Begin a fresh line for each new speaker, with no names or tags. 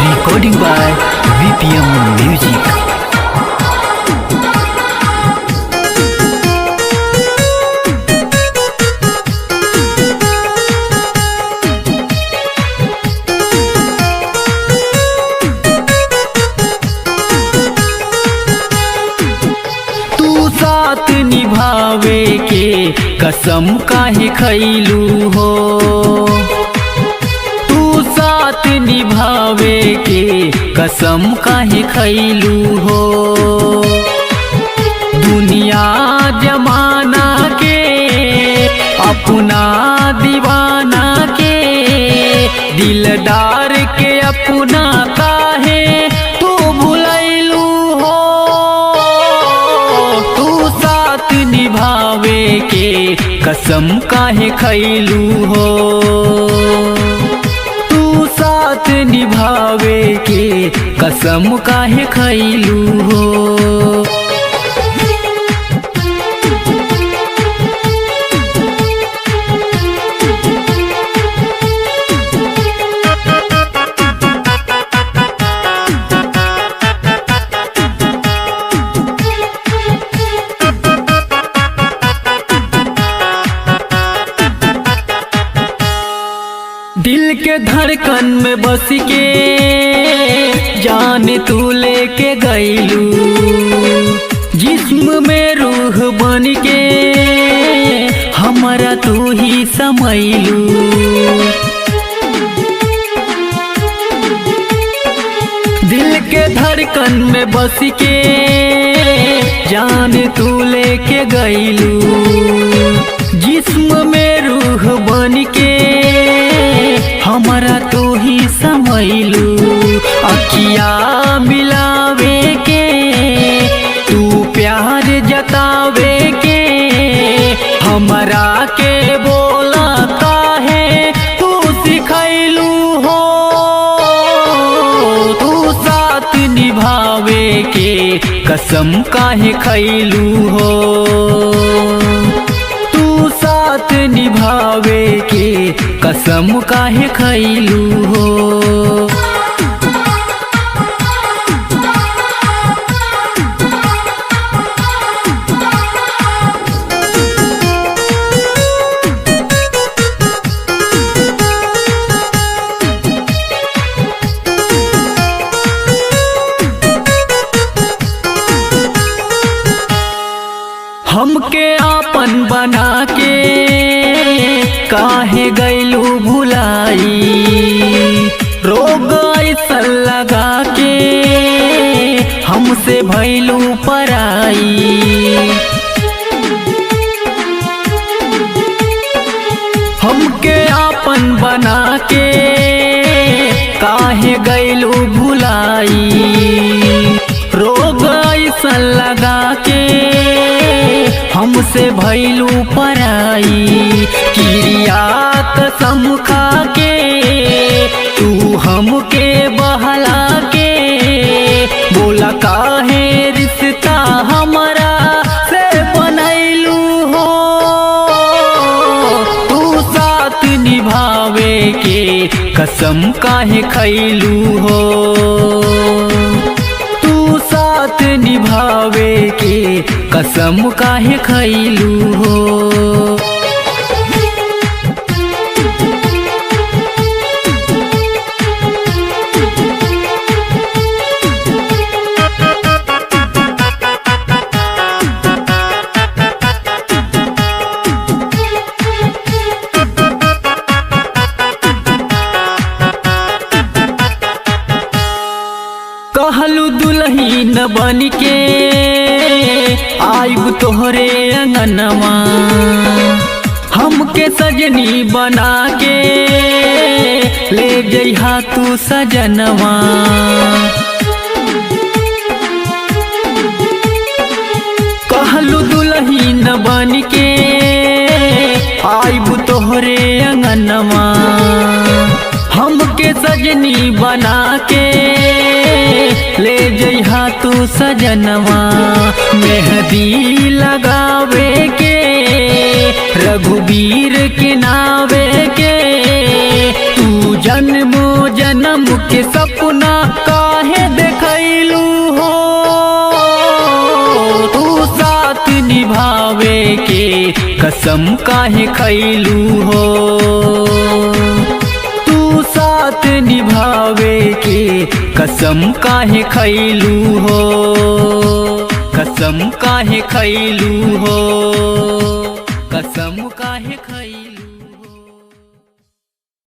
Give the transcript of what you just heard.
Recording by VPM Music. तू साथ निभावे के कसम काहे खैलू हो। तू साथ निभावे के कसम काहे खैलू हो। दुनिया जमाना के अपना दीवाना के दिलदार के अपना काहे तू भुलैलू हो। तू साथ निभावे के कसम काहे खैलू हो। तू साथ निभावे के कसम काहे खैलू हो। दिल के धड़कन में बस के जान तू लेके गईलू। जिस्म में रूह बन के हमारा तू ही समैलू। दिल के धड़कन में बस के जान तू लेके गईलू। जिस्म में रूह बन के हमारा तो ही समैलू। अखिया मिलावे के तू प्यार जतावे के हमारा के बोला काहे तू सिखैलू हो। तू साथ निभावे के कसम काहे खैलू हो। साथ निभावे के कसम काहे खैलू हो। हमके आपन बना के काहे गईलू भुलाई। रोग ऐसा लगा के हमसे भइलू पराई। हमके आपन बना के काहे गईलू भुलाई। रोग ऐसा लगा के हमसे भइलू पराई। किरिया कसम खा के तू हमके बहला के बोला काहे रिश्ता हमारा से बनैलू हो। तू साथ निभावे के कसम काहे खैलू हो। साथ निभावे के कसम काहे खैलू हो। कहलू दुल्हीन बन के आइब तोहरे अंगनवा। हमके सजनी बना के ले जइहा तू सजनवा। कहलू दुल्हीन बन के आइब तोहरे अंगनवा। हमके सजनी बना के ले जइहा तू सजनवा। मेहंदी लगावे के रघुवीर के नावे के तू जन्मों जन्म के सपना सपना काहे देखैलू हो, तू साथ निभावे के कसम काहे खैलू हो, तू साथ निभावे के कसम काहे खैलू हो, कसम काहे खैलू हो, कसम काहे खैलू।